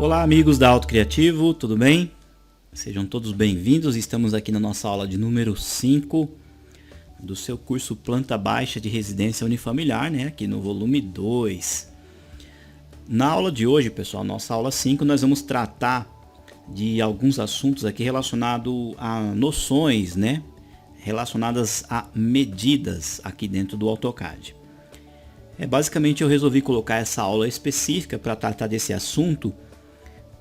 Olá amigos da Auto Criativo, tudo bem? Sejam todos bem-vindos, estamos aqui na nossa aula de número 5 do seu curso Planta Baixa de Residência Unifamiliar, né? Aqui no volume 2. Na aula de hoje, pessoal, nossa aula 5, nós vamos tratar de alguns assuntos aqui relacionados a noções, né? Relacionadas a medidas aqui dentro do AutoCAD. Basicamente eu resolvi colocar essa aula específica para tratar desse assunto,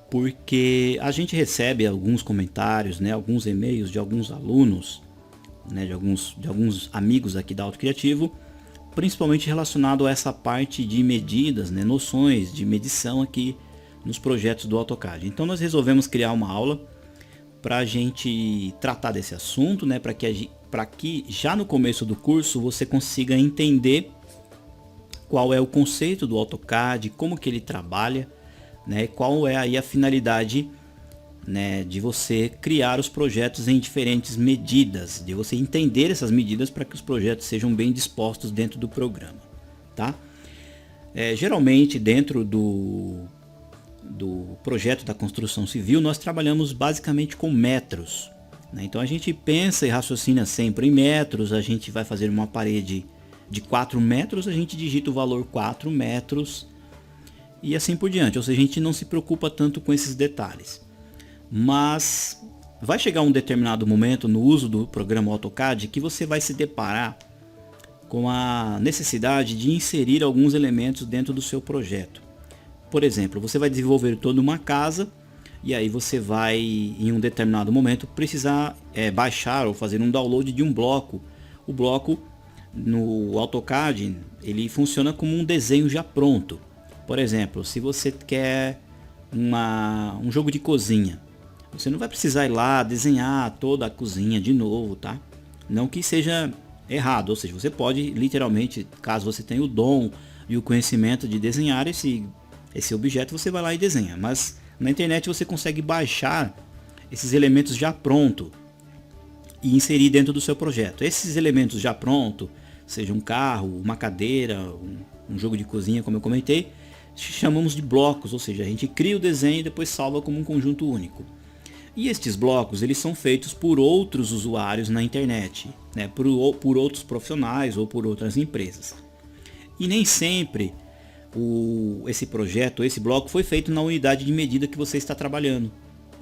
porque a gente recebe alguns comentários, né, alguns e-mails de alguns alunos, né, de alguns amigos aqui da Auto Criativo, principalmente relacionado a essa parte de medidas, né, noções de medição aqui nos projetos do AutoCAD. Então nós resolvemos criar uma aula para a gente tratar desse assunto, né, para que já no começo do curso você consiga entender qual é o conceito do AutoCAD, como que ele trabalha, né? Qual é aí a finalidade, né, de você criar os projetos em diferentes medidas, de você entender essas medidas para que os projetos sejam bem dispostos dentro do programa, tá? Geralmente dentro do projeto da construção civil nós trabalhamos basicamente com metros, né? Então a gente pensa e raciocina sempre em metros. A gente vai fazer uma parede de 4 metros, a gente digita o valor 4 metros e assim por diante. Ou seja, a gente não se preocupa tanto com esses detalhes. Mas vai chegar um determinado momento no uso do programa AutoCAD que você vai se deparar com a necessidade de inserir alguns elementos dentro do seu projeto. Por exemplo, você vai desenvolver toda uma casa e aí você vai, em um determinado momento, precisar baixar ou fazer um download de um bloco. O bloco no AutoCAD ele funciona como um desenho já pronto. Por exemplo, se você quer um jogo de cozinha, você não vai precisar ir lá desenhar toda a cozinha de novo, tá? Não que seja errado, ou seja, você pode literalmente, caso você tenha o dom e o conhecimento de desenhar esse objeto, você vai lá e desenha. Mas na internet você consegue baixar esses elementos já pronto e inserir dentro do seu projeto. Esses elementos já pronto, seja um carro, uma cadeira, um jogo de cozinha, como eu comentei, chamamos de blocos, ou seja, a gente cria o desenho e depois salva como um conjunto único. E estes blocos eles são feitos por outros usuários na internet, né, por outros profissionais ou por outras empresas. E nem sempre esse projeto, esse bloco foi feito na unidade de medida que você está trabalhando.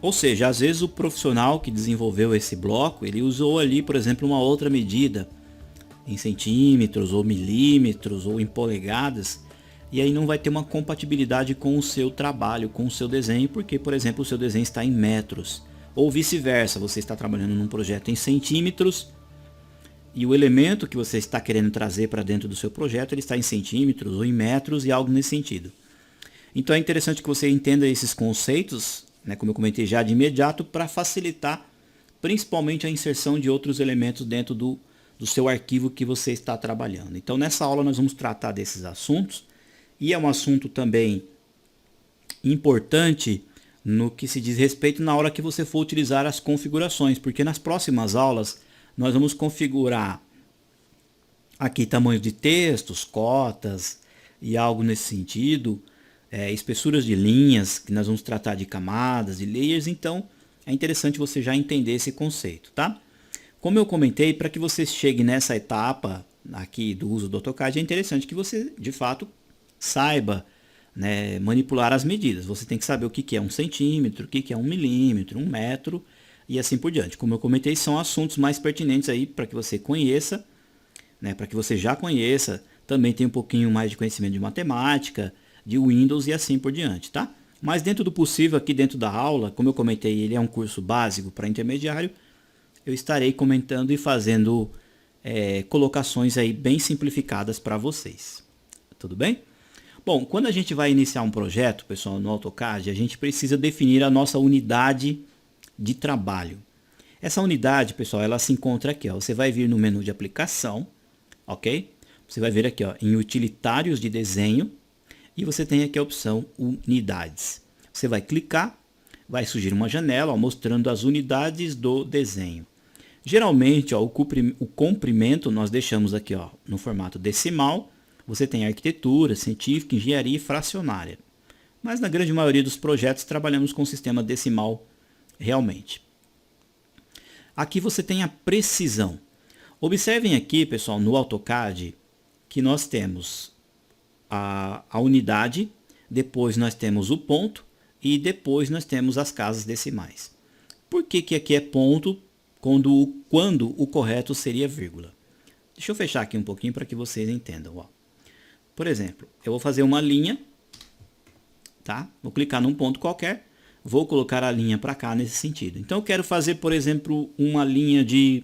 Ou seja, às vezes o profissional que desenvolveu esse bloco, ele usou ali, por exemplo, uma outra medida em centímetros ou milímetros ou em polegadas, e aí não vai ter uma compatibilidade com o seu trabalho, com o seu desenho, porque, por exemplo, o seu desenho está em metros, ou vice-versa, você está trabalhando num projeto em centímetros e o elemento que você está querendo trazer para dentro do seu projeto ele está em centímetros ou em metros e algo nesse sentido. Então é interessante que você entenda esses conceitos, né, como eu comentei já de imediato, para facilitar principalmente a inserção de outros elementos dentro do seu arquivo que você está trabalhando. Então nessa aula nós vamos tratar desses assuntos, e é um assunto também importante no que se diz respeito na hora que você for utilizar as configurações, porque nas próximas aulas nós vamos configurar aqui tamanhos de textos, cotas e algo nesse sentido, espessuras de linhas, que nós vamos tratar de camadas, de layers. Então é interessante você já entender esse conceito, tá? Como eu comentei, para que você chegue nessa etapa aqui do uso do AutoCAD, é interessante que você, de fato, saiba, né, manipular as medidas. Você tem que saber o que é um centímetro, o que é um milímetro, um metro e assim por diante. Como eu comentei, são assuntos mais pertinentes aí para que você conheça, né, para que você já conheça. Também tem um pouquinho mais de conhecimento de matemática, de Windows e assim por diante, tá? Mas dentro do possível, aqui dentro da aula, como eu comentei, ele é um curso básico para intermediário. Eu estarei comentando e fazendo colocações aí bem simplificadas para vocês. Tudo bem? Bom, quando a gente vai iniciar um projeto, pessoal, no AutoCAD, a gente precisa definir a nossa unidade de trabalho. Essa unidade, pessoal, ela se encontra aqui, ó. Você vai vir no menu de aplicação, ok? Você vai ver aqui, ó, em utilitários de desenho, e você tem aqui a opção unidades. Você vai clicar, vai surgir uma janela, ó, mostrando as unidades do desenho. Geralmente, ó, o comprimento nós deixamos aqui, ó, no formato decimal. Você tem arquitetura, científica, engenharia e fracionária. mas na grande maioria dos projetos trabalhamos com sistema decimal realmente. Aqui você tem a precisão. Observem aqui, pessoal, no AutoCAD, que nós temos a unidade, depois nós temos o ponto e depois nós temos as casas decimais. Por que que aqui é ponto quando o correto seria vírgula? Deixa eu fechar aqui um pouquinho para que vocês entendam. Ó. Por exemplo, eu vou fazer uma linha, tá? Vou clicar num ponto qualquer, vou colocar a linha para cá nesse sentido. Então eu quero fazer, por exemplo, uma linha de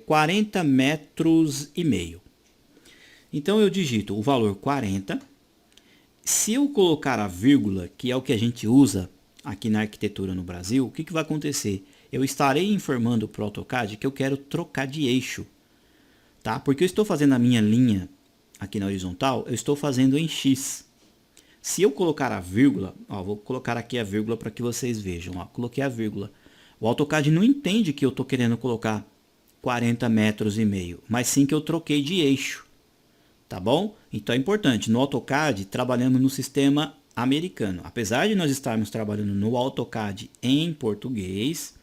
40 metros e meio. Então eu digito o valor 40. Se eu colocar a vírgula, que é o que a gente usa aqui na arquitetura no Brasil, o que vai acontecer? Eu estarei informando para o AutoCAD que eu quero trocar de eixo. Tá? Porque eu estou fazendo a minha linha aqui na horizontal, eu estou fazendo em X. Se eu colocar a vírgula, ó, vou colocar aqui a vírgula para que vocês vejam. Ó, coloquei a vírgula. O AutoCAD não entende que eu estou querendo colocar 40 metros e meio, mas sim que eu troquei de eixo. Tá bom? Então é importante, no AutoCAD trabalhamos no sistema americano. Apesar de nós estarmos trabalhando no AutoCAD em português,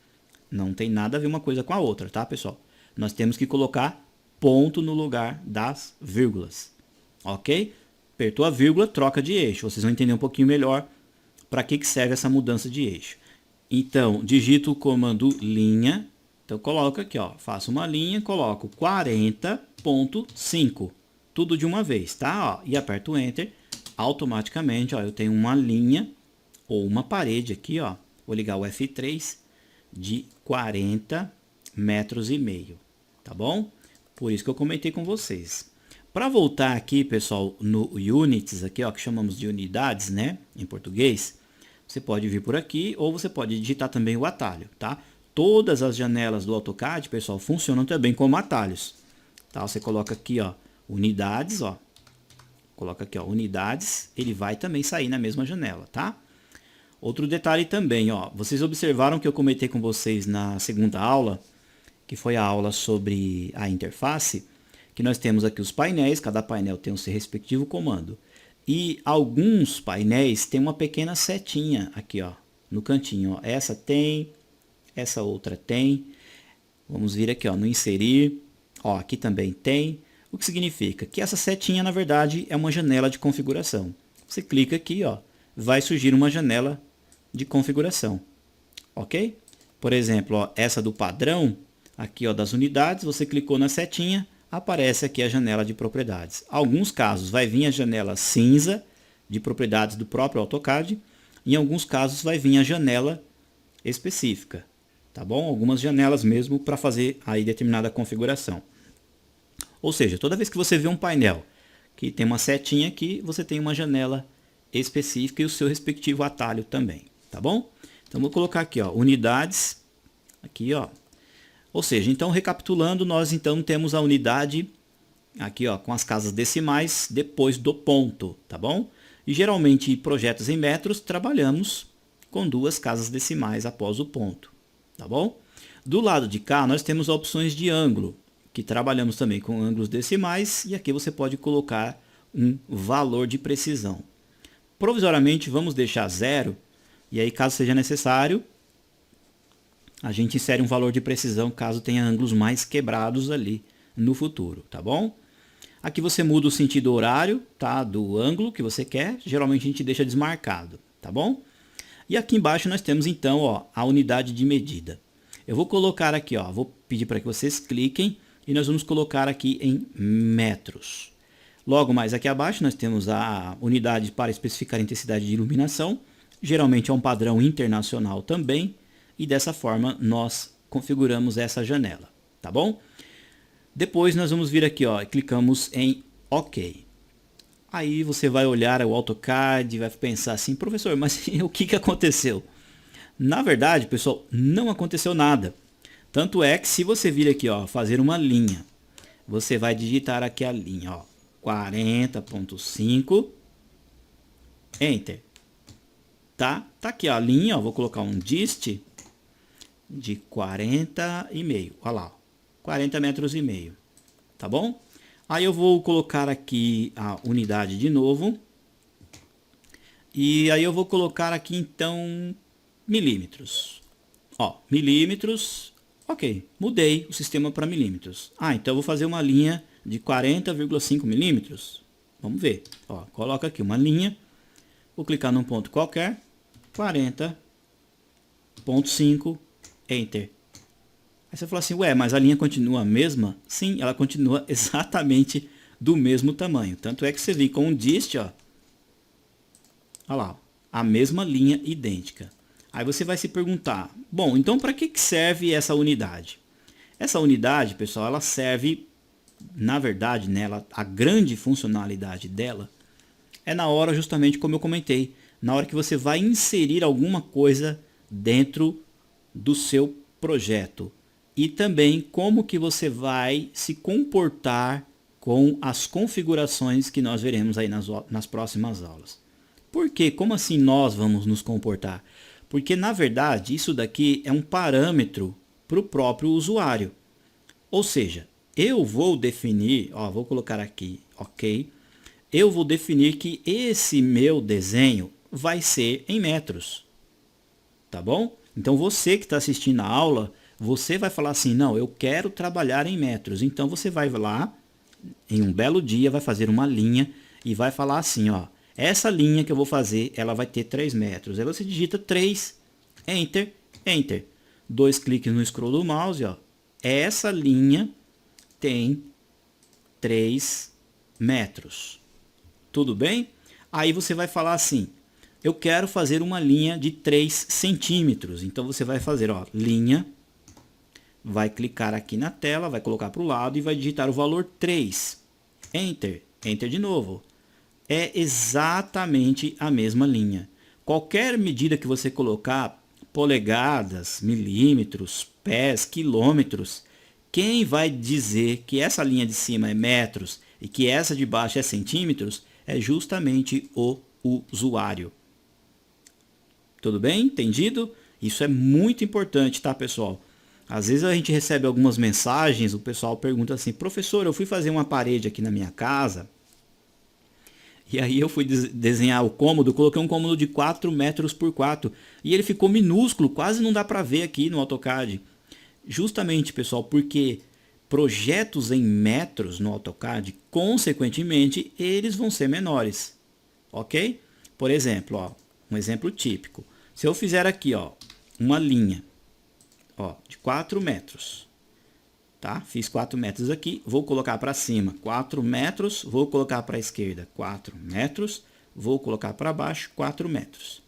não tem nada a ver uma coisa com a outra, tá, pessoal? Nós temos que colocar ponto no lugar das vírgulas. Ok? Apertou a vírgula, troca de eixo. Vocês vão entender um pouquinho melhor para que serve essa mudança de eixo. Então, digito o comando linha. Então, coloco aqui, ó, faço uma linha, coloco 40.5. Tudo de uma vez, tá? Ó, e aperto Enter. Automaticamente, ó, eu tenho uma linha ou uma parede aqui, ó. Vou ligar o F3 de 40 metros e meio, tá bom? Por isso que eu comentei com vocês. Para voltar aqui, pessoal, no Units, aqui, ó, que chamamos de unidades, né, em português, você pode vir por aqui ou você pode digitar também o atalho, tá? Todas as janelas do AutoCAD, pessoal, funcionam também como atalhos, tá? Você coloca aqui, ó, unidades, ó, coloca aqui, ó, unidades, ele vai também sair na mesma janela, tá? Outro detalhe também, ó, vocês observaram que eu comentei com vocês na segunda aula, que foi a aula sobre a interface, que nós temos aqui os painéis, cada painel tem o seu respectivo comando. E alguns painéis têm uma pequena setinha aqui, ó, no cantinho, ó. Essa tem, essa outra tem. Vamos vir aqui, ó, no inserir, ó, aqui também tem. O que significa que essa setinha, na verdade, é uma janela de configuração. Você clica aqui, ó, vai surgir uma janela de configuração, ok? Por exemplo, ó, essa do padrão, aqui, ó, das unidades, você clicou na setinha, aparece aqui a janela de propriedades. Alguns casos vai vir a janela cinza de propriedades do próprio AutoCAD, em alguns casos vai vir a janela específica, tá bom? Algumas janelas mesmo para fazer aí determinada configuração. Ou seja, toda vez que você vê um painel que tem uma setinha aqui, você tem uma janela específica e o seu respectivo atalho também, tá bom? Então vou colocar aqui, ó, unidades, aqui, ó. Ou seja, então recapitulando, nós então temos a unidade aqui, ó, com as casas decimais depois do ponto, tá bom? E geralmente em projetos em metros trabalhamos com 2 casas decimais após o ponto, tá bom? Do lado de cá nós temos opções de ângulo, que trabalhamos também com ângulos decimais, e aqui você pode colocar um valor de precisão. Provisoriamente vamos deixar 0, e aí caso seja necessário, a gente insere um valor de precisão caso tenha ângulos mais quebrados ali no futuro, tá bom? Aqui você muda o sentido horário, tá, do ângulo que você quer, geralmente a gente deixa desmarcado, tá bom? E aqui embaixo nós temos então, ó, a unidade de medida. Eu vou colocar aqui, ó, vou pedir para que vocês cliquem e nós vamos colocar aqui em metros. Logo mais aqui abaixo nós temos a unidade para especificar a intensidade de iluminação, geralmente é um padrão internacional também, e dessa forma nós configuramos essa janela, tá bom? Depois nós vamos vir aqui, ó, e clicamos em OK. Aí você vai olhar o AutoCAD e vai pensar assim, professor, mas o que aconteceu? Na verdade, pessoal, não aconteceu nada. Tanto é que se você vir aqui, ó, fazer uma linha, você vai digitar aqui a linha, ó, 40.5, Enter. Tá aqui ó, a linha, ó, vou colocar um dist de 40,5, olha lá, 40 metros e meio, tá bom? Aí eu vou colocar aqui a unidade de novo, E aí eu vou colocar aqui então milímetros. Ó, milímetros. Ok, mudei o sistema para milímetros. Então eu vou fazer uma linha de 40,5 milímetros. Vamos ver. Ó, coloca aqui uma linha. Vou clicar num ponto qualquer. 40,5. Enter. Aí você fala assim, ué, mas a linha continua a mesma? Sim, ela continua exatamente do mesmo tamanho. Tanto é que você vê com um dist, ó. Olha lá, ó, a mesma linha idêntica. Aí você vai se perguntar, bom, então para que serve essa unidade? Essa unidade, pessoal, ela serve, na verdade, nela, a grande funcionalidade dela é na hora, justamente como eu comentei, na hora que você vai inserir alguma coisa dentro do seu projeto. E também como que você vai se comportar com as configurações que nós veremos aí nas próximas aulas. Por quê? Como assim nós vamos nos comportar? Porque, na verdade, isso daqui é um parâmetro para o próprio usuário. Ou seja, eu vou definir, ó, vou colocar aqui, ok? Eu vou definir que esse meu desenho vai ser em metros. Tá bom? Então, você que está assistindo a aula, você vai falar assim, não, eu quero trabalhar em metros. Então, você vai lá, em um belo dia, vai fazer uma linha e vai falar assim, ó. Essa linha que eu vou fazer, ela vai ter 3 metros. Aí você digita 3, Enter, Enter. 2 cliques no scroll do mouse, ó. Essa linha tem 3 metros. Tudo bem? Aí você vai falar assim, eu quero fazer uma linha de 3 centímetros. Então você vai fazer, ó, linha, vai clicar aqui na tela, vai colocar para o lado e vai digitar o valor 3. Enter, Enter de novo. É exatamente a mesma linha. Qualquer medida que você colocar, polegadas, milímetros, pés, quilômetros, quem vai dizer que essa linha de cima é metros e que essa de baixo é centímetros é justamente o usuário. Tudo bem? Entendido? Isso é muito importante, tá, pessoal? Às vezes a gente recebe algumas mensagens, o pessoal pergunta assim, professor, eu fui fazer uma parede aqui na minha casa, e aí eu fui desenhar o cômodo, coloquei um cômodo de 4 metros por 4, e ele ficou minúsculo, quase não dá para ver aqui no AutoCAD. Justamente, pessoal, porque projetos em metros no AutoCAD, consequentemente, eles vão ser menores. Ok? Por exemplo, ó, um exemplo típico. Se eu fizer aqui, ó, uma linha, ó, de 4 metros, tá? Fiz 4 metros aqui, vou colocar para cima 4 metros, vou colocar para a esquerda 4 metros, vou colocar para baixo 4 metros.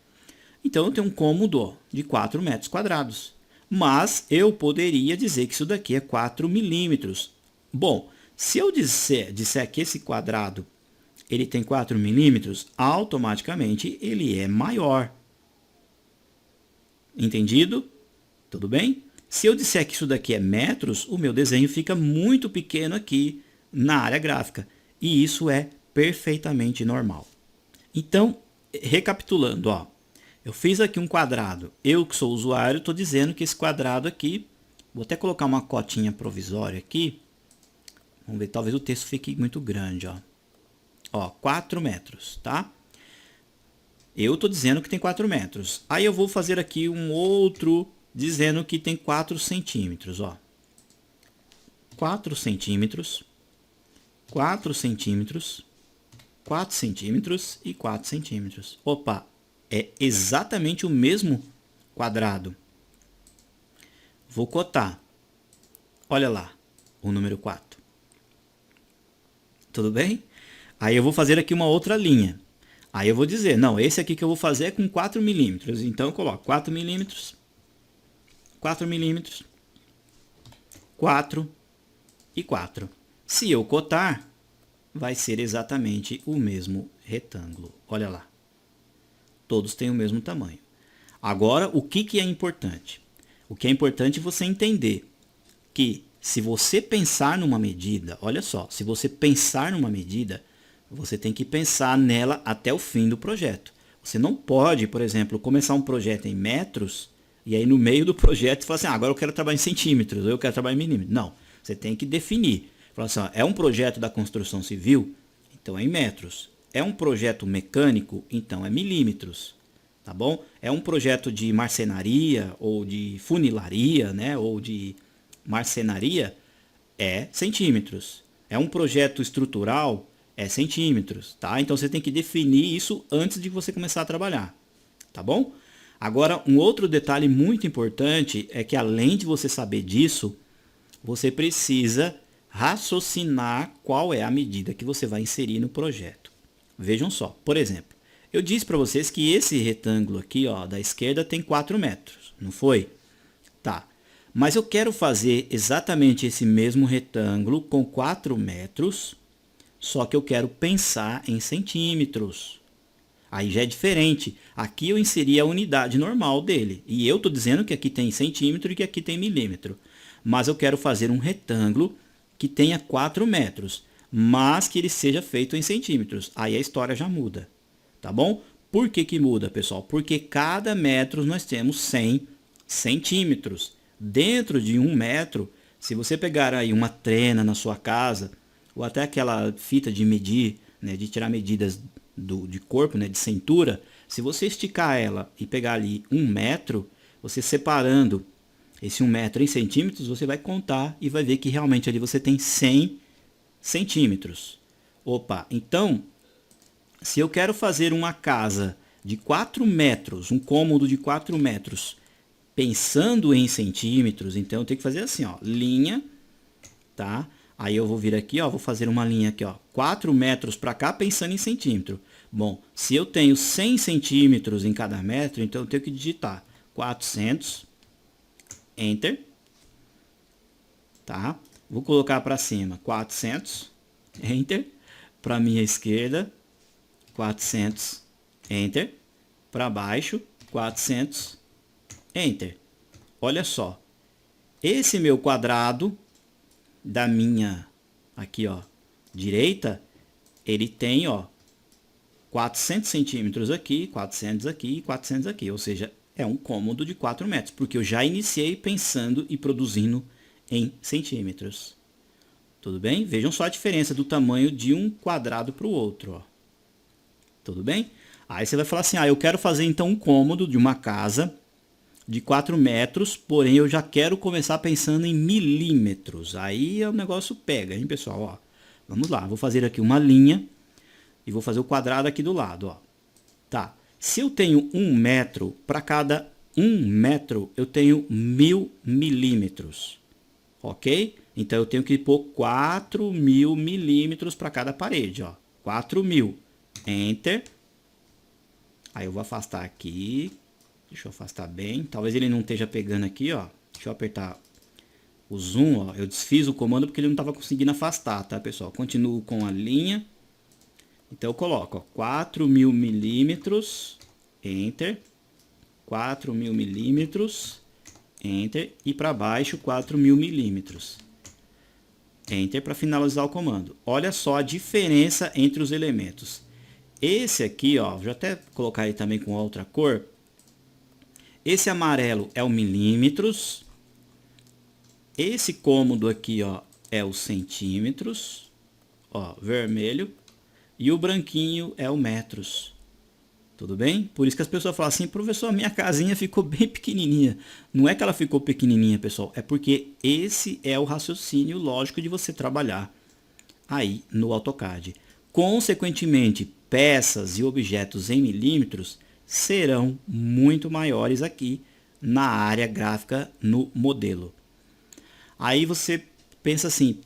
Então eu tenho um cômodo, ó, de 4 metros quadrados. Mas eu poderia dizer que isso daqui é 4 milímetros. Bom, se eu disser que esse quadrado ele tem 4 milímetros, automaticamente ele é maior. Entendido? Tudo bem? Se eu disser que isso daqui é metros, o meu desenho fica muito pequeno aqui na área gráfica. E isso é perfeitamente normal. Então, recapitulando, ó, eu fiz aqui um quadrado. Eu que sou usuário, estou dizendo que esse quadrado aqui, vou até colocar uma cotinha provisória aqui. Vamos ver, talvez o texto fique muito grande, ó. Ó, 4 metros, tá? Eu estou dizendo que tem 4 metros. Aí eu vou fazer aqui um outro dizendo que tem 4 centímetros, ó. 4 centímetros, 4 centímetros, 4 centímetros e 4 centímetros. Opa, é exatamente o mesmo quadrado. Vou cotar. Olha lá, o número 4. Tudo bem? Aí eu vou fazer aqui uma outra linha. Aí eu vou dizer, não, esse aqui que eu vou fazer é com 4 milímetros. Então eu coloco 4 milímetros, 4 milímetros, 4 e 4. Se eu cotar, vai ser exatamente o mesmo retângulo. Olha lá. Todos têm o mesmo tamanho. Agora, o que é importante? O que é importante é você entender que se você pensar numa medida, olha só, se você pensar numa medida, você tem que pensar nela até o fim do projeto. Você não pode, por exemplo, começar um projeto em metros e aí no meio do projeto falar assim, agora eu quero trabalhar em centímetros, ou eu quero trabalhar em milímetros. Não, você tem que definir. Falar assim, ó, é um projeto da construção civil, então é em metros. É um projeto mecânico, então é milímetros, tá bom? É um projeto de marcenaria ou de funilaria, né? Ou de marcenaria, é centímetros. É um projeto estrutural, é centímetros, tá? Então você tem que definir isso antes de você começar a trabalhar, tá bom? Agora, um outro detalhe muito importante é que além de você saber disso, você precisa raciocinar qual é a medida que você vai inserir no projeto. Vejam só, por exemplo, eu disse para vocês que esse retângulo aqui, ó, da esquerda tem 4 metros, não foi? Tá. Mas eu quero fazer exatamente esse mesmo retângulo com 4 metros, só que eu quero pensar em centímetros. Aí já é diferente. Aqui eu inseri a unidade normal dele. E eu estou dizendo que aqui tem centímetro e que aqui tem milímetro. Mas eu quero fazer um retângulo que tenha 4 metros, mas que ele seja feito em centímetros. Aí a história já muda. Tá bom? Por que que muda, pessoal? Porque cada metro nós temos 100 centímetros. Dentro de 1 metro, se você pegar aí uma trena na sua casa, ou até aquela fita de medir, né, de tirar medidas de corpo, né, de cintura, se você esticar ela e pegar ali 1 metro, você separando esse 1 metro em centímetros, você vai contar e vai ver que realmente ali você tem 100 centímetros. Opa, então, se eu quero fazer uma casa de 4 metros, um cômodo de 4 metros, pensando em centímetros, então eu tenho que fazer assim, ó, linha, tá? Aí eu vou vir aqui, ó, vou fazer uma linha aqui, ó, 4 metros para cá pensando em centímetro. Bom, se eu tenho 100 centímetros em cada metro, então eu tenho que digitar 400, Enter, tá? Vou colocar para cima 400, Enter, para minha esquerda, 400, Enter, para baixo, 400, Enter. Olha só, esse meu quadrado da minha aqui, ó, direita, ele tem, ó, 400 centímetros aqui, 400 aqui e 400 aqui, ou seja, é um cômodo de 4 metros, porque eu já iniciei pensando e produzindo em centímetros. Tudo bem? Vejam só a diferença do tamanho de um quadrado para o outro, ó. Tudo bem? Aí você vai falar assim, eu quero fazer então um cômodo de uma casa de 4 metros, porém eu já quero começar pensando em milímetros. Aí o negócio pega, hein, pessoal? Ó, vamos lá, vou fazer aqui uma linha e vou fazer o quadrado aqui do lado, ó. Tá, se eu tenho 1 metro, para cada 1 metro eu tenho 1000 milímetros, ok? Então eu tenho que pôr 4000 milímetros para cada parede, ó. 4000, Enter. Aí eu vou afastar aqui. Deixa eu afastar bem. Talvez ele não esteja pegando aqui, ó. Deixa eu apertar o zoom, ó. Eu desfiz o comando porque ele não estava conseguindo afastar, tá, pessoal? Continuo com a linha. Então eu coloco, ó, 4000 milímetros, Enter. 4000 milímetros, Enter. E para baixo, 4000 milímetros. Enter para finalizar o comando. Olha só a diferença entre os elementos. Esse aqui, ó, vou até colocar ele também com outra cor. Esse amarelo é o milímetros. Esse cômodo aqui, ó, é os centímetros. Ó, vermelho. E o branquinho é o metros. Tudo bem? Por isso que as pessoas falam assim, professor, minha casinha ficou bem pequenininha. Não é que ela ficou pequenininha, pessoal. É porque esse é o raciocínio lógico de você trabalhar aí no AutoCAD. Consequentemente, peças e objetos em milímetros serão muito maiores aqui na área gráfica no modelo. Aí você pensa assim,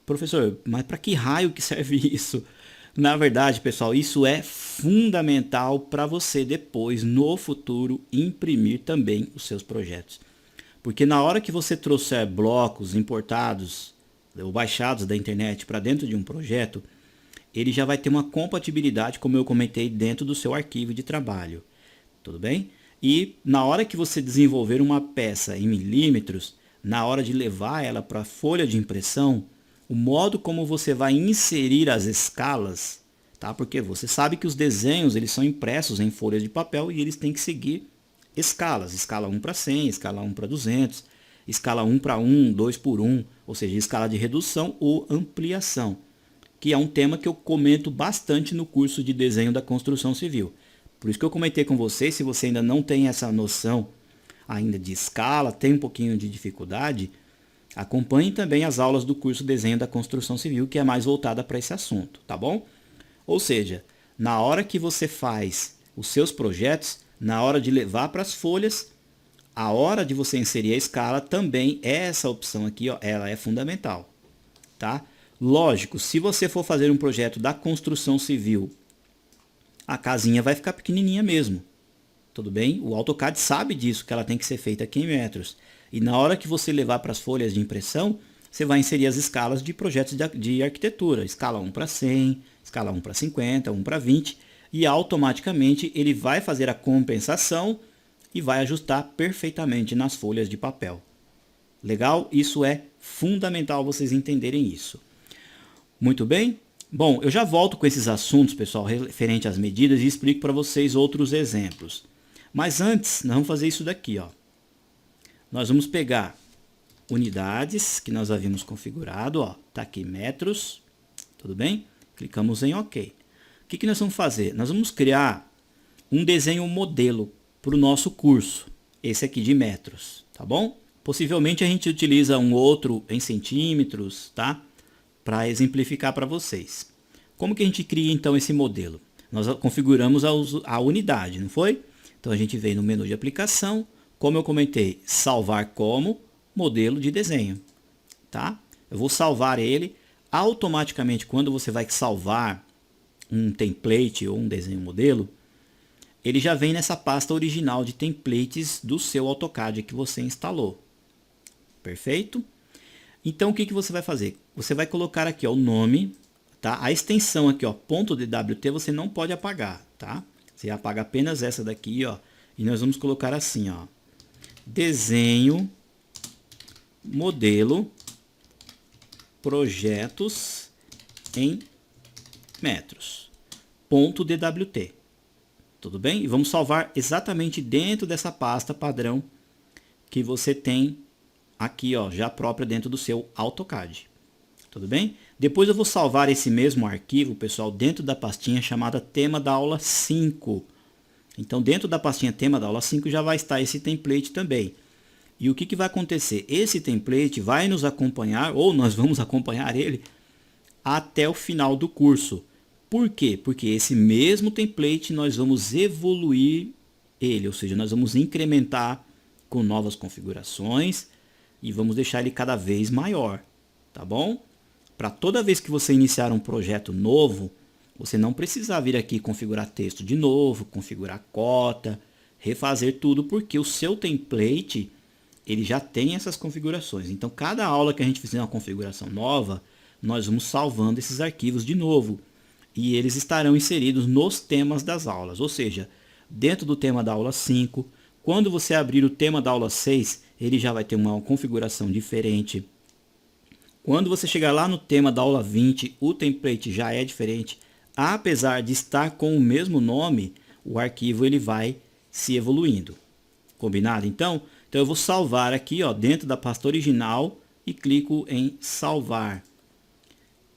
professor, mas para que raio que serve isso? Na verdade, pessoal, isso é fundamental para você depois, no futuro, imprimir também os seus projetos. Porque na hora que você trouxer blocos importados ou baixados da internet para dentro de um projeto, ele já vai ter uma compatibilidade, como eu comentei, dentro do seu arquivo de trabalho. Tudo bem? E na hora que você desenvolver uma peça em milímetros, na hora de levar ela para a folha de impressão, o modo como você vai inserir as escalas, tá? Porque você sabe que os desenhos eles são impressos em folhas de papel e eles têm que seguir escalas. Escala 1 para 100, escala 1 para 200, escala 1 para 1, 2 por 1, ou seja, escala de redução ou ampliação. que é um tema que eu comento bastante no curso de desenho da construção civil. Por isso que eu comentei com vocês, se você ainda não tem essa noção ainda de escala, tem um pouquinho de dificuldade, acompanhe também as aulas do curso Desenho da Construção Civil, que é mais voltada para esse assunto, tá bom? Ou seja, na hora que você faz os seus projetos, na hora de levar para as folhas, a hora de você inserir a escala também, essa opção aqui, ó, ela é fundamental, tá? Lógico, se você for fazer um projeto da construção civil, a casinha vai ficar pequenininha mesmo. Tudo bem? O AutoCAD sabe disso, que ela tem que ser feita aqui em metros. E na hora que você levar para as folhas de impressão, você vai inserir as escalas de projetos de arquitetura. Escala 1 para 100, escala 1 para 50, 1 para 20. E automaticamente ele vai fazer a compensação e vai ajustar perfeitamente nas folhas de papel. Legal? Isso é fundamental vocês entenderem isso. Muito bem? Bom, eu já volto com esses assuntos, pessoal, referente às medidas e explico para vocês outros exemplos. Mas antes, nós vamos fazer isso daqui, ó. Nós vamos pegar unidades que nós havíamos configurado, ó. Tá aqui metros, tudo bem? Clicamos em OK. O que nós vamos fazer? Nós vamos criar um desenho modelo para o nosso curso. Esse aqui de metros, tá bom? Possivelmente a gente utiliza um outro em centímetros, tá? Para exemplificar para vocês. Como que a gente cria então esse modelo? Nós configuramos a unidade, não foi? Então a gente vem no menu de aplicação, como eu comentei, salvar como modelo de desenho, tá? Eu vou salvar ele, automaticamente quando você vai salvar um template ou um desenho modelo, ele já vem nessa pasta original de templates do seu AutoCAD que você instalou. Perfeito? Então o que você vai fazer? Você vai colocar aqui ó, o nome, tá? A extensão aqui, ó, .dwt, você não pode apagar, tá? Você apaga apenas essa daqui, ó, e nós vamos colocar assim, ó, desenho modelo projetos em metros, .dwt. Tudo bem? E vamos salvar exatamente dentro dessa pasta padrão que você tem aqui, ó, já própria dentro do seu AutoCAD. Tudo bem? Depois eu vou salvar esse mesmo arquivo, pessoal, dentro da pastinha chamada tema da aula 5. Então, dentro da pastinha tema da aula 5 já vai estar esse template também. E o que vai acontecer? Esse template vai nos acompanhar, ou nós vamos acompanhar ele, até o final do curso. Por quê? Porque esse mesmo template nós vamos evoluir ele, ou seja, nós vamos incrementar com novas configurações e vamos deixar ele cada vez maior, tá bom? Para toda vez que você iniciar um projeto novo, você não precisa vir aqui configurar texto de novo, configurar cota, refazer tudo, porque o seu template ele já tem essas configurações. Então, cada aula que a gente fizer uma configuração nova, nós vamos salvando esses arquivos de novo. E eles estarão inseridos nos temas das aulas. Ou seja, dentro do tema da aula 5, quando você abrir o tema da aula 6, ele já vai ter uma configuração diferente. Quando você chegar lá no tema da aula 20, o template já é diferente. Apesar de estar com o mesmo nome, o arquivo ele vai se evoluindo. Combinado? Então eu vou salvar aqui ó, dentro da pasta original e clico em salvar.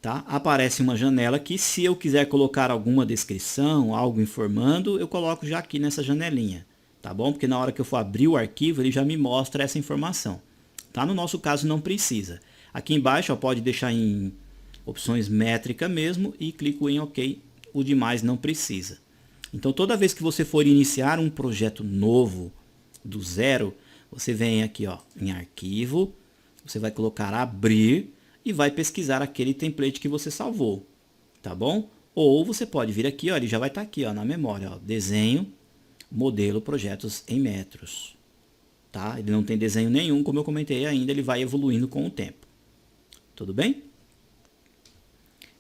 Tá? Aparece uma janela aqui, se eu quiser colocar alguma descrição, algo informando, eu coloco já aqui nessa janelinha. Tá bom? Porque na hora que eu for abrir o arquivo, ele já me mostra essa informação. Tá? No nosso caso não precisa. Aqui embaixo ó, pode deixar em opções métrica mesmo e clico em OK. O demais não precisa. Então toda vez que você for iniciar um projeto novo do zero, você vem aqui ó, em arquivo, você vai colocar abrir e vai pesquisar aquele template que você salvou, tá bom? Ou você pode vir aqui, ó, ele já vai estar aqui ó, na memória, ó, desenho, modelo, projetos em metros. Tá? Ele não tem desenho nenhum, como eu comentei ainda, ele vai evoluindo com o tempo. Tudo bem?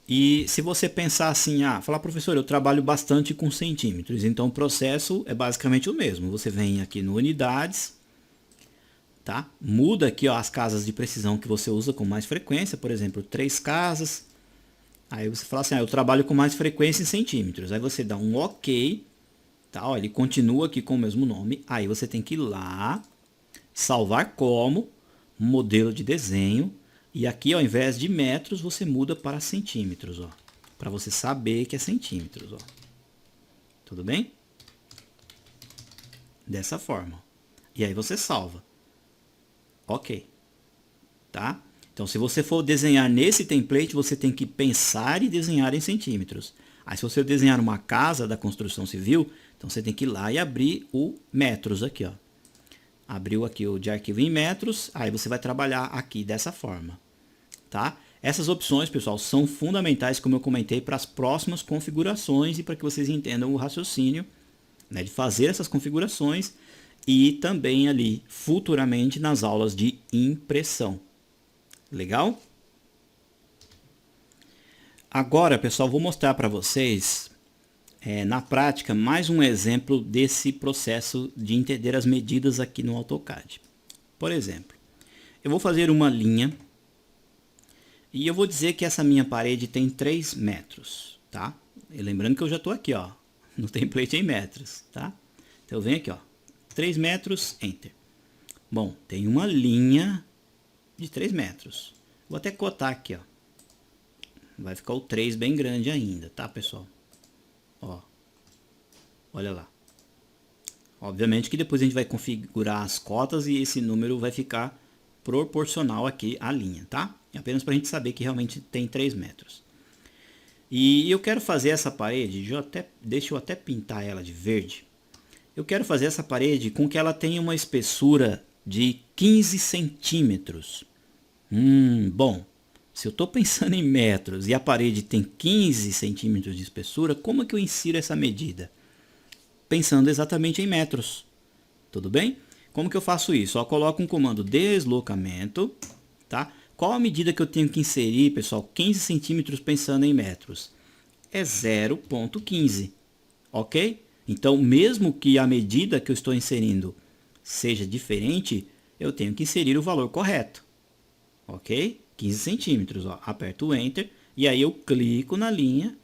E se você pensar assim, falar professor, eu trabalho bastante com centímetros, então o processo é basicamente o mesmo. Você vem aqui no unidades, tá? Muda aqui ó, as casas de precisão que você usa com mais frequência, por exemplo, 3 casas. Aí você fala assim, eu trabalho com mais frequência em centímetros. Aí você dá um OK, tá? Ó, ele continua aqui com o mesmo nome. Aí você tem que ir lá, salvar como modelo de desenho. E aqui, ao invés de metros, você muda para centímetros, ó. Para você saber que é centímetros, ó. Tudo bem? Dessa forma. E aí você salva. Ok. Tá? Então, se você for desenhar nesse template, você tem que pensar e desenhar em centímetros. Aí, se você desenhar uma casa da construção civil, então você tem que ir lá e abrir o metros aqui, ó. Abriu aqui o de arquivo em metros, aí você vai trabalhar aqui dessa forma, tá? Essas opções, pessoal, são fundamentais, como eu comentei, para as próximas configurações e para que vocês entendam o raciocínio, né, de fazer essas configurações e também ali futuramente nas aulas de impressão. Legal? Agora, pessoal, vou mostrar para vocês na prática mais um exemplo desse processo de entender as medidas aqui no AutoCAD. Por exemplo, eu vou fazer uma linha e eu vou dizer que essa minha parede tem 3 metros, tá? E lembrando que eu já estou aqui, ó, no template em metros, tá? Então eu venho aqui, ó, 3 metros, Enter. Bom, tem uma linha de 3 metros. Vou até cotar aqui, ó. Vai ficar o 3 bem grande ainda, tá, pessoal? Ó, olha lá. Obviamente que depois a gente vai configurar as cotas e esse número vai ficar proporcional aqui à linha, tá? Apenas para a gente saber que realmente tem 3 metros. E eu quero fazer essa parede, deixa eu até pintar ela de verde. Eu quero fazer essa parede com que ela tenha uma espessura de 15 centímetros. Bom, se eu estou pensando em metros e a parede tem 15 centímetros de espessura, como é que eu insiro essa medida? Pensando exatamente em metros. Tudo bem? Como que eu faço isso? Eu coloco um comando deslocamento, tá? Qual a medida que eu tenho que inserir, pessoal? 15 centímetros pensando em metros. É 0,15, ok? Então, mesmo que a medida que eu estou inserindo seja diferente, eu tenho que inserir o valor correto, ok? 15 centímetros, ó. Aperto o Enter e aí eu clico na linha,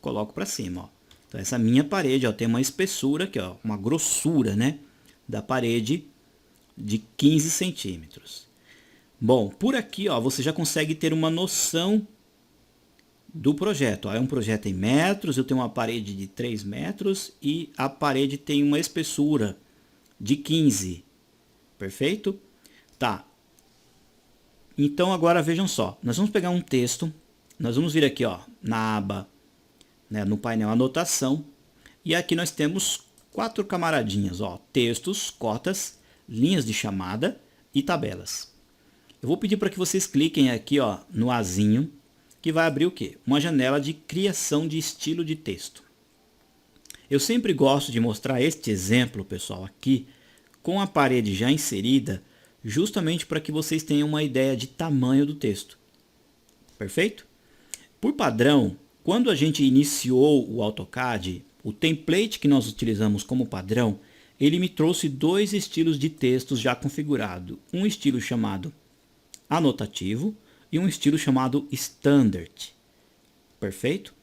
coloco para cima, ó. Então essa minha parede, ó, tem uma espessura aqui, ó, uma grossura, né, da parede de 15 centímetros. Bom, por aqui, ó, você já consegue ter uma noção do projeto. Ó, é um projeto em metros, eu tenho uma parede de 3 metros e a parede tem uma espessura de 15. Perfeito? Tá. Então agora vejam só, nós vamos pegar um texto, nós vamos vir aqui, ó, na aba, né, no painel anotação, e aqui nós temos 4 camaradinhas, ó, textos, cotas, linhas de chamada e tabelas. Eu vou pedir para que vocês cliquem aqui, ó, no azinho, que vai abrir o quê? Uma janela de criação de estilo de texto. Eu sempre gosto de mostrar este exemplo, pessoal, aqui, com a parede já inserida, justamente para que vocês tenham uma ideia de tamanho do texto. Perfeito? Por padrão, quando a gente iniciou o AutoCAD, o template que nós utilizamos como padrão, ele me trouxe 2 estilos de textos já configurados. Um estilo chamado anotativo e um estilo chamado standard. Perfeito?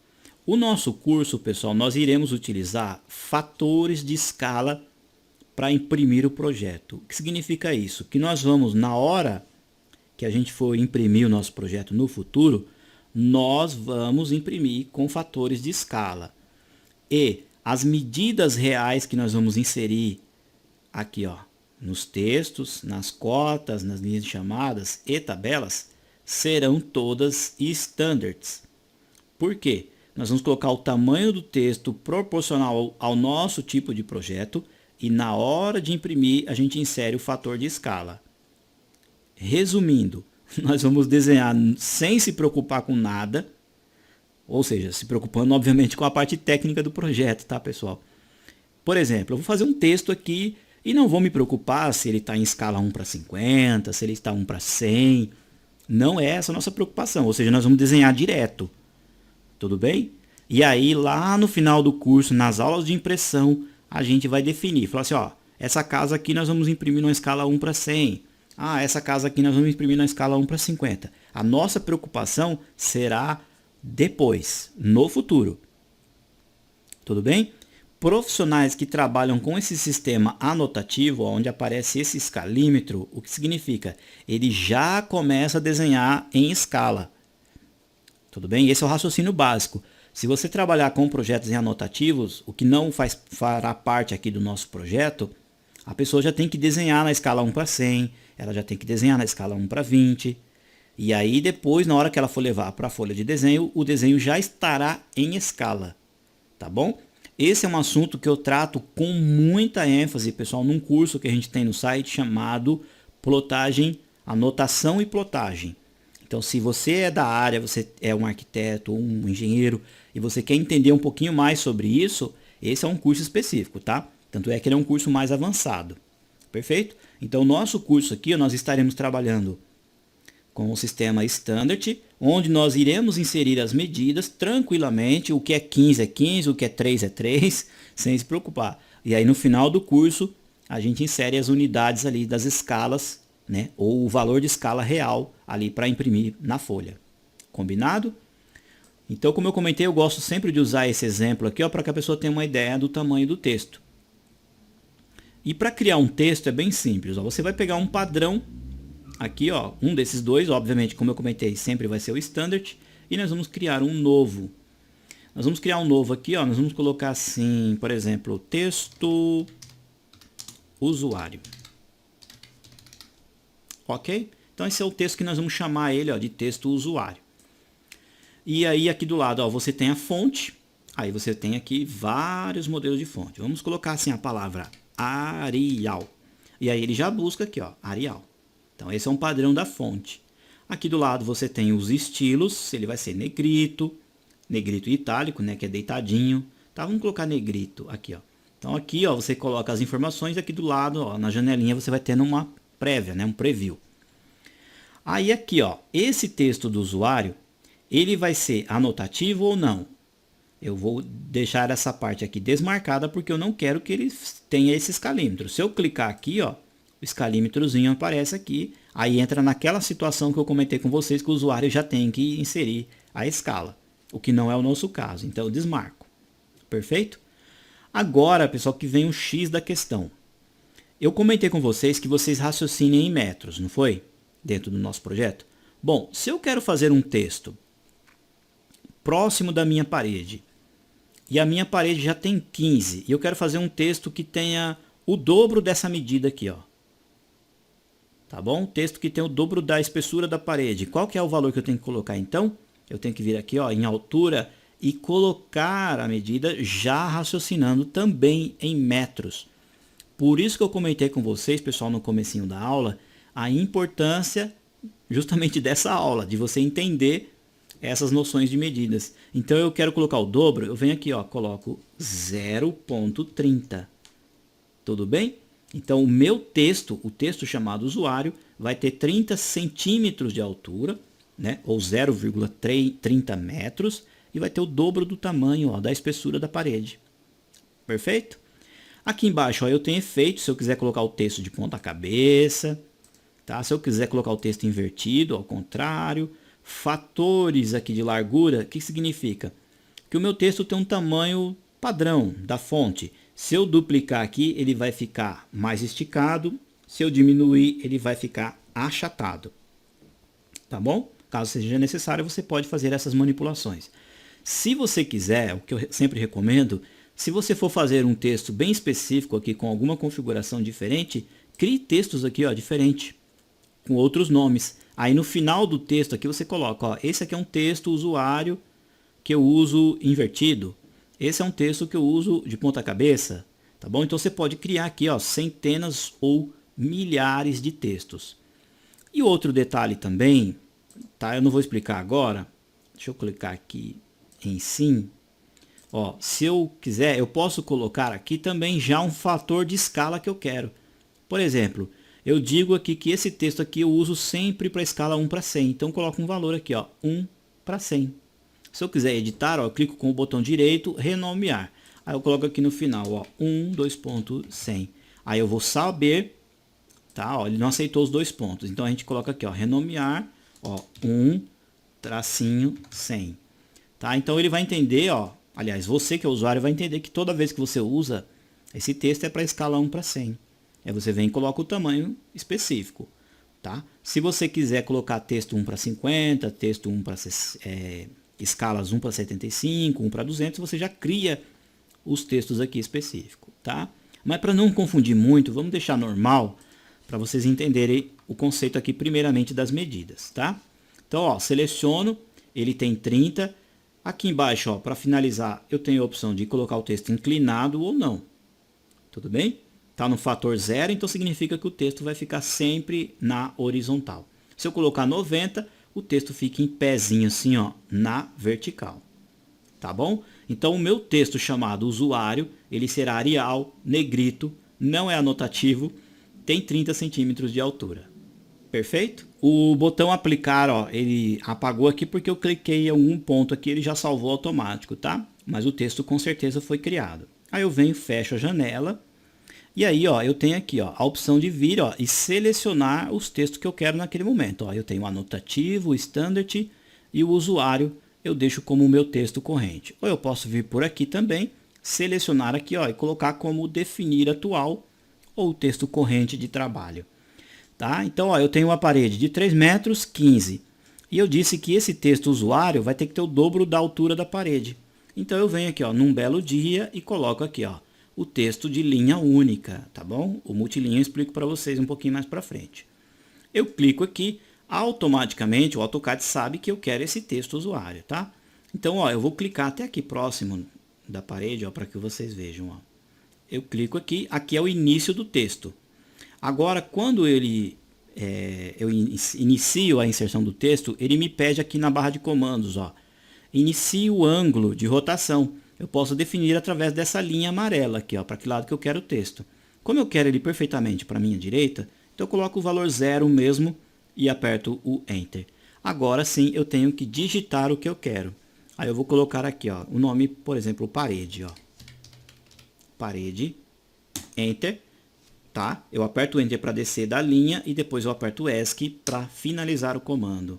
O nosso curso, pessoal, nós iremos utilizar fatores de escala para imprimir o projeto. O que significa isso? Que nós vamos, na hora que a gente for imprimir o nosso projeto no futuro, nós vamos imprimir com fatores de escala. E as medidas reais que nós vamos inserir aqui, ó, nos textos, nas cotas, nas linhas de chamadas e tabelas, serão todas standards. Por quê? Nós vamos colocar o tamanho do texto proporcional ao nosso tipo de projeto e na hora de imprimir a gente insere o fator de escala. Resumindo, nós vamos desenhar sem se preocupar com nada, ou seja, se preocupando obviamente com a parte técnica do projeto, tá, pessoal? Por exemplo, eu vou fazer um texto aqui e não vou me preocupar se ele está em escala 1:50, se ele está 1:100. Não é essa a nossa preocupação, ou seja, nós vamos desenhar direto. Tudo bem? E aí lá no final do curso, nas aulas de impressão, a gente vai definir. Falar assim, ó, essa casa aqui nós vamos imprimir numa escala 1:100. Ah, essa casa aqui nós vamos imprimir na escala 1:50. A nossa preocupação será depois, no futuro. Tudo bem? profissionais que trabalham com esse sistema anotativo, onde aparece esse escalímetro, o que significa? Ele já começa a desenhar em escala. Tudo bem? Esse é o raciocínio básico. Se você trabalhar com projetos em anotativos, o que não fará parte aqui do nosso projeto, a pessoa já tem que desenhar na escala 1 para 100, ela já tem que desenhar na escala 1 para 20. E aí depois, na hora que ela for levar para a folha de desenho, o desenho já estará em escala. Tá bom? Esse é um assunto que eu trato com muita ênfase, pessoal, num curso que a gente tem no site chamado Plotagem, Anotação e Plotagem. Então, se você é da área, você é um arquiteto, um engenheiro, e você quer entender um pouquinho mais sobre isso, esse é um curso específico, tá? Tanto é que ele é um curso mais avançado. Perfeito? Então, nosso curso aqui, nós estaremos trabalhando com o sistema Standard, onde nós iremos inserir as medidas tranquilamente, o que é 15 é 15, o que é 3 é 3, sem se preocupar. E aí no final do curso, a gente insere as unidades ali das escalas, né, ou o valor de escala real ali para imprimir na folha. Combinado? Então, como eu comentei, eu gosto sempre de usar esse exemplo aqui para que a pessoa tenha uma ideia do tamanho do texto. E para criar um texto é bem simples. Ó, você vai pegar um padrão aqui, ó, um desses dois, obviamente, como eu comentei, sempre vai ser o standard, e nós vamos criar um novo. Nós vamos criar um novo aqui, ó, nós vamos colocar assim, por exemplo, texto usuário. Ok? Então esse é o texto que nós vamos chamar ele, ó, de texto usuário. E aí aqui do lado, ó, você tem a fonte, aí você tem aqui vários modelos de fonte. Vamos colocar assim a palavra Arial. E aí ele já busca aqui, ó, Arial. Então esse é um padrão da fonte. Aqui do lado você tem os estilos, ele vai ser negrito, negrito itálico, né, que é deitadinho. Tá, vamos colocar negrito aqui, ó. Então aqui, ó, você coloca as informações, aqui do lado, ó, na janelinha você vai tendo uma prévia, né, um preview. Aí aqui, ó, esse texto do usuário, ele vai ser anotativo ou não? Eu vou deixar essa parte aqui desmarcada porque eu não quero que ele tenha esse escalímetro. Se eu clicar aqui, ó, o escalímetrozinho aparece aqui, aí entra naquela situação que eu comentei com vocês que o usuário já tem que inserir a escala, o que não é o nosso caso, então eu desmarco. Perfeito? Agora, pessoal, que vem o X da questão. Eu comentei com vocês que vocês raciocinem em metros, não foi? Dentro do nosso projeto. Bom, se eu quero fazer um texto próximo da minha parede, e a minha parede já tem 15, e eu quero fazer um texto que tenha o dobro dessa medida aqui, ó. Tá bom? Texto que tem o dobro da espessura da parede. Qual que é o valor que eu tenho que colocar então? Eu tenho que vir aqui, ó, em altura e colocar a medida já raciocinando também em metros. Por isso que eu comentei com vocês, pessoal, no comecinho da aula, a importância justamente dessa aula, de você entender essas noções de medidas. Então eu quero colocar o dobro, eu venho aqui, ó, coloco 0,30. Tudo bem? Então o meu texto, o texto chamado usuário, vai ter 30 centímetros de altura, né? Ou 0,30 metros, e vai ter o dobro do tamanho, ó, da espessura da parede. Perfeito? Aqui embaixo, ó, eu tenho efeito, se eu quiser colocar o texto de ponta cabeça, tá? Se eu quiser colocar o texto invertido, ao contrário. Fatores aqui de largura, o que significa? Que o meu texto tem um tamanho padrão da fonte. Se eu duplicar aqui, ele vai ficar mais esticado. Se eu diminuir, ele vai ficar achatado. Tá bom? Caso seja necessário, você pode fazer essas manipulações. Se você quiser, o que eu sempre recomendo, se você for fazer um texto bem específico aqui com alguma configuração diferente, crie textos aqui, ó, diferente, com outros nomes. Aí no final do texto aqui você coloca, ó, esse aqui é um texto usuário que eu uso invertido. Esse é um texto que eu uso de ponta cabeça, tá bom? Então você pode criar aqui, ó, centenas ou milhares de textos. E outro detalhe também, tá? Eu não vou explicar agora. Deixa eu clicar aqui em sim. Ó, se eu quiser, eu posso colocar aqui também já um fator de escala que eu quero. Por exemplo, eu digo aqui que esse texto aqui eu uso sempre para a escala 1 para 100. Então eu coloco um valor aqui, ó, 1 para 100. Se eu quiser editar, ó, eu clico com o botão direito, renomear. Aí eu coloco aqui no final, ó, 1, 2.100. Aí eu vou saber, tá? Ó, ele não aceitou os 2 pontos. Então a gente coloca aqui, ó, renomear, ó, 1 tracinho 100. Tá? Então ele vai entender, ó, Aliás, você que é usuário vai entender que toda vez que você usa esse texto é para escala 1 para 100. Aí você vem e coloca o tamanho específico. Tá? Se você quiser colocar texto 1 para 50, texto 1 para escalas 1 para 75, 1 para 200, você já cria os textos aqui específicos. Tá? Mas para não confundir muito, vamos deixar normal para vocês entenderem o conceito aqui primeiramente das medidas. Tá? Então, ó, seleciono, ele tem 30. Aqui embaixo, para finalizar, eu tenho a opção de colocar o texto inclinado ou não. Tudo bem? Está no fator 0, então significa que o texto vai ficar sempre na horizontal. Se eu colocar 90, o texto fica em pezinho assim, ó, na vertical. Tá bom? Então o meu texto chamado usuário, ele será Arial, negrito, não é anotativo, tem 30 centímetros de altura. Perfeito? O botão aplicar, ó, ele apagou aqui porque eu cliquei em algum ponto aqui, ele já salvou automático, tá? Mas o texto com certeza foi criado. Aí eu venho, fecho a janela. E aí, ó, eu tenho aqui, ó, a opção de vir, ó, e selecionar os textos que eu quero naquele momento. Ó, eu tenho o anotativo, o standard e o usuário eu deixo como o meu texto corrente. Ou eu posso vir por aqui também, selecionar aqui, ó, e colocar como definir atual ou o texto corrente de trabalho. Tá? Então, ó, eu tenho uma parede de 3 metros, 15. E eu disse que esse texto usuário vai ter que ter o dobro da altura da parede. Então, eu venho aqui, ó, num belo dia e coloco aqui, ó, o texto de linha única, tá bom? O multilinha eu explico para vocês um pouquinho mais para frente. Eu clico aqui, automaticamente o AutoCAD sabe que eu quero esse texto usuário, tá? Então, ó, eu vou clicar até aqui próximo da parede, ó, para que vocês vejam, ó. Eu clico aqui, aqui é o início do texto. Agora, quando eu inicio a inserção do texto, ele me pede aqui na barra de comandos, ó, inicie o ângulo de rotação. Eu posso definir através dessa linha amarela aqui, ó, para que lado que eu quero o texto. Como eu quero ele perfeitamente para a minha direita, então eu coloco o valor 0 mesmo e aperto o Enter. Agora sim eu tenho que digitar o que eu quero. Aí eu vou colocar aqui, ó, o nome, por exemplo, parede, ó. Parede, Enter. Tá? Eu aperto o Enter para descer da linha e depois eu aperto o ESC para finalizar o comando.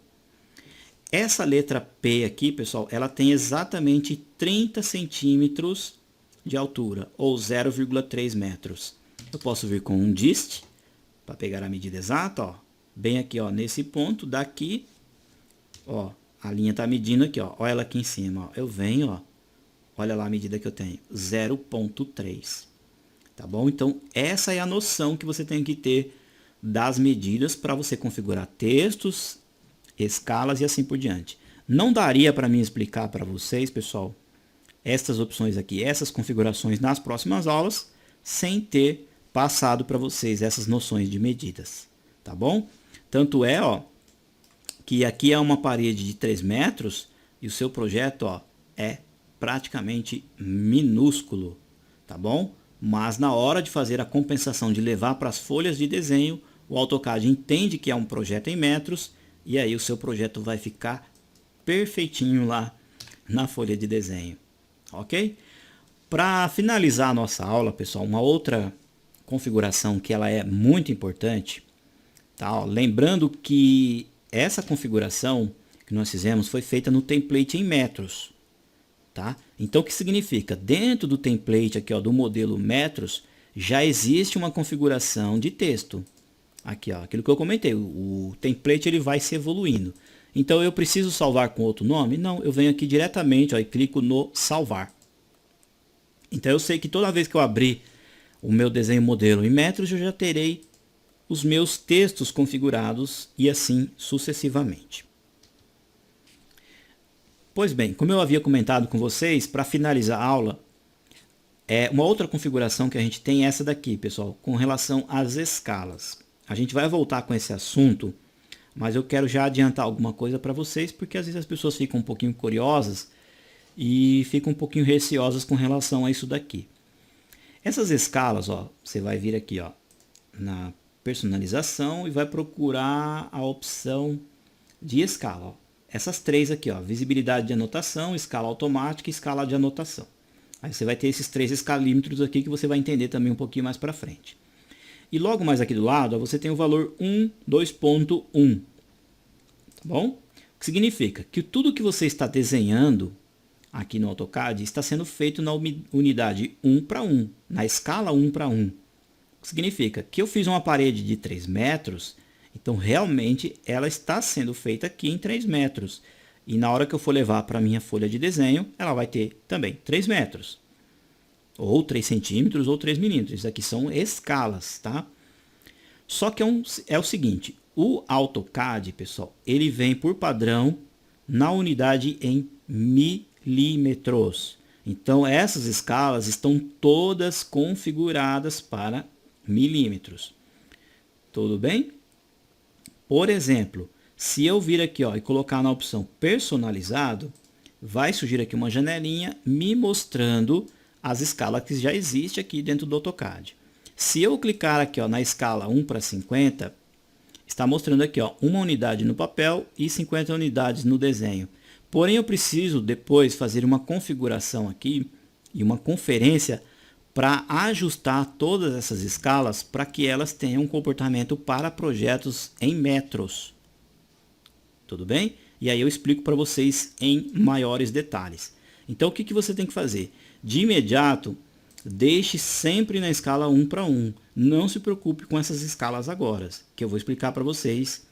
Essa letra P aqui, pessoal, ela tem exatamente 30 centímetros de altura, ou 0,3 metros. Eu posso vir com um dist, para pegar a medida exata, ó, bem aqui, ó, nesse ponto, daqui, ó, a linha está medindo aqui, ó, olha ela aqui em cima, ó, eu venho, ó, olha lá a medida que eu tenho, 0,3. Tá bom? Então, essa é a noção que você tem que ter das medidas para você configurar textos, escalas e assim por diante. Não daria para mim explicar para vocês, pessoal, essas opções aqui, essas configurações nas próximas aulas, sem ter passado para vocês essas noções de medidas. Tá bom? Tanto é, ó, que aqui é uma parede de 3 metros e o seu projeto, ó, é praticamente minúsculo. Tá bom? Mas na hora de fazer a compensação de levar para as folhas de desenho, o AutoCAD entende que é um projeto em metros e aí o seu projeto vai ficar perfeitinho lá na folha de desenho. Ok? Para finalizar a nossa aula, pessoal, uma outra configuração que ela é muito importante, tá? Ó, lembrando que essa configuração que nós fizemos foi feita no template em metros. Tá? Então o que significa? Dentro do template aqui, ó, do modelo metros, já existe uma configuração de texto. Aqui, ó, aquilo que eu comentei, o template ele vai se evoluindo. Então eu preciso salvar com outro nome? Não, eu venho aqui diretamente, ó, e clico no salvar. Então eu sei que toda vez que eu abrir o meu desenho modelo em metros, eu já terei os meus textos configurados e assim sucessivamente. Pois bem, como eu havia comentado com vocês, para finalizar a aula, uma outra configuração que a gente tem é essa daqui, pessoal, com relação às escalas. A gente vai voltar com esse assunto, mas eu quero já adiantar alguma coisa para vocês, porque às vezes as pessoas ficam um pouquinho curiosas e ficam um pouquinho receosas com relação a isso daqui. Essas escalas, ó, você vai vir aqui, ó, na personalização e vai procurar a opção de escala, ó. Essas três aqui, ó, visibilidade de anotação, escala automática e escala de anotação. Aí você vai ter esses 3 escalímetros aqui que você vai entender também um pouquinho mais para frente. E logo mais aqui do lado, ó, você tem o valor 1.2.1. Tá bom? O que significa que tudo que você está desenhando aqui no AutoCAD está sendo feito na unidade 1:1, na escala 1:1. O que significa que eu fiz uma parede de 3 metros, então realmente ela está sendo feita aqui em 3 metros. E na hora que eu for levar para a minha folha de desenho, ela vai ter também 3 metros. Ou 3 centímetros ou 3 milímetros. Isso aqui são escalas, tá? Só que é o seguinte, o AutoCAD, pessoal, ele vem por padrão na unidade em milímetros. Então essas escalas estão todas configuradas para milímetros. Tudo bem? Por exemplo, se eu vir aqui e colocar na opção personalizado, vai surgir aqui uma janelinha me mostrando as escalas que já existem aqui dentro do AutoCAD. Se eu clicar aqui na escala 1:50, está mostrando aqui uma unidade no papel e 50 unidades no desenho. Porém, eu preciso depois fazer uma configuração aqui e uma conferência para ajustar todas essas escalas para que elas tenham um comportamento para projetos em metros. Tudo bem? E aí eu explico para vocês em maiores detalhes. Então o que você tem que fazer? De imediato, deixe sempre na escala 1:1. Não se preocupe com essas escalas agora, que eu vou explicar para vocês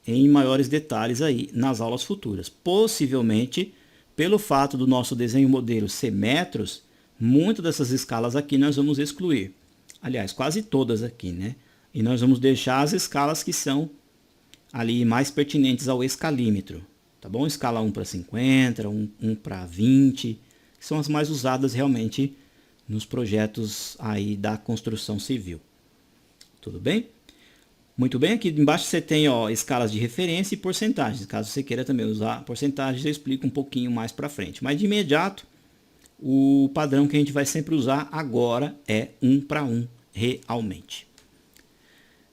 em maiores detalhes aí nas aulas futuras. Possivelmente, pelo fato do nosso desenho modelo ser metros, muitas dessas escalas aqui nós vamos excluir. Aliás, quase todas aqui, né? E nós vamos deixar as escalas que são ali mais pertinentes ao escalímetro, tá bom? Escala 1:50, 1:20, que são as mais usadas realmente nos projetos aí da construção civil. Tudo bem? Muito bem, aqui embaixo você tem escalas de referência e porcentagens. Caso você queira também usar porcentagens, eu explico um pouquinho mais para frente. Mas de imediato, o padrão que a gente vai sempre usar agora é 1:1 realmente.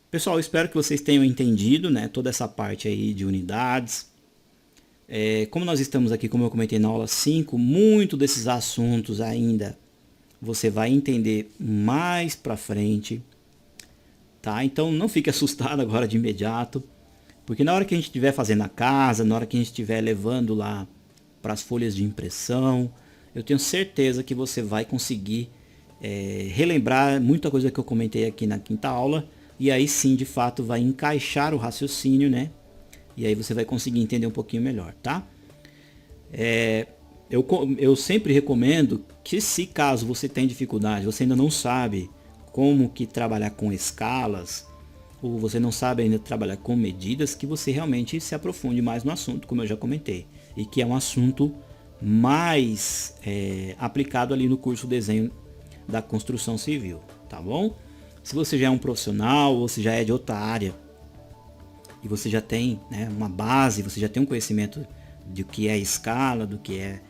Pessoal, espero que vocês tenham entendido, né, toda essa parte aí de unidades. Como nós estamos aqui, como eu comentei na aula 5, muito desses assuntos ainda você vai entender mais para frente. Tá? Então não fique assustado agora de imediato, porque na hora que a gente estiver fazendo a casa, na hora que a gente estiver levando lá para as folhas de impressão, eu tenho certeza que você vai conseguir relembrar muita coisa que eu comentei aqui na quinta aula, e aí sim, de fato, vai encaixar o raciocínio, né? E aí você vai conseguir entender um pouquinho melhor, tá? Eu sempre recomendo que, se caso você tem dificuldade, você ainda não sabe como que trabalhar com escalas, ou você não sabe ainda trabalhar com medidas, que você realmente se aprofunde mais no assunto, como eu já comentei, e que é um assunto mais aplicado ali no curso Desenho da Construção Civil, tá bom? Se você já é um profissional, ou você já é de outra área, e você já tem, né, uma base, você já tem um conhecimento do que é escala, do que é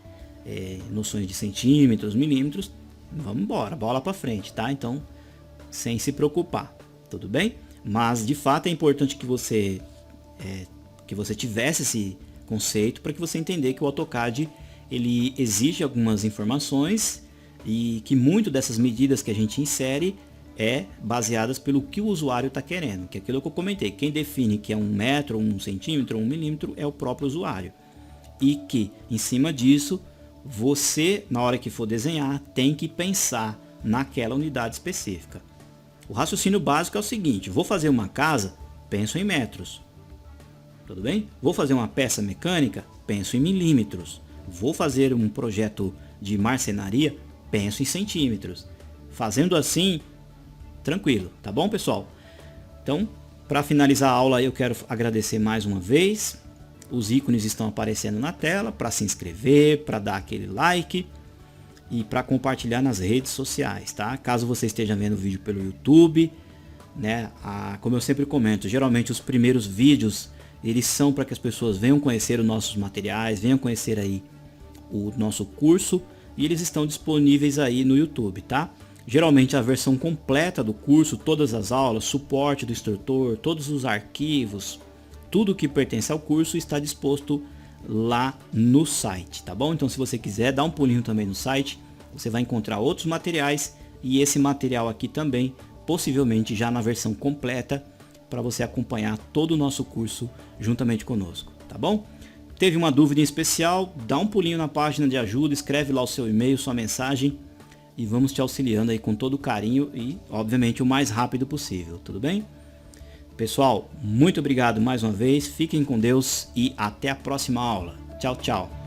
noções de centímetros, milímetros, vamos embora, bola para frente, tá? Então, sem se preocupar, tudo bem? Mas de fato é importante que você tivesse esse conceito para que você entender que o AutoCAD ele exige algumas informações e que muito dessas medidas que a gente insere baseadas pelo que o usuário está querendo, que é aquilo que eu comentei. Quem define que é 1 metro, 1 centímetro, 1 milímetro é o próprio usuário, e que em cima disso você, na hora que for desenhar, tem que pensar naquela unidade específica. O raciocínio básico é o seguinte: vou fazer uma casa, penso em metros, tudo bem? Vou fazer uma peça mecânica, penso em milímetros. Vou fazer um projeto de marcenaria, penso em centímetros. Fazendo assim, tranquilo, tá bom, pessoal? Então, para finalizar a aula, eu quero agradecer mais uma vez. Os ícones estão aparecendo na tela para se inscrever, para dar aquele like e para compartilhar nas redes sociais, tá? Caso você esteja vendo o vídeo pelo YouTube, né? Como eu sempre comento, geralmente os primeiros vídeos eles são para que as pessoas venham conhecer os nossos materiais, venham conhecer aí o nosso curso, e eles estão disponíveis aí no YouTube, tá? Geralmente a versão completa do curso, todas as aulas, suporte do instrutor, todos os arquivos, tudo que pertence ao curso está disposto lá no site, tá bom? Então se você quiser dar um pulinho também no site, você vai encontrar outros materiais, e esse material aqui também, possivelmente já na versão completa, para você acompanhar todo o nosso curso juntamente conosco, tá bom? Teve uma dúvida em especial? Dá um pulinho na página de ajuda, escreve lá o seu e-mail, sua mensagem e vamos te auxiliando aí com todo carinho e, obviamente, o mais rápido possível, tudo bem? Pessoal, muito obrigado mais uma vez, fiquem com Deus e até a próxima aula. Tchau, tchau.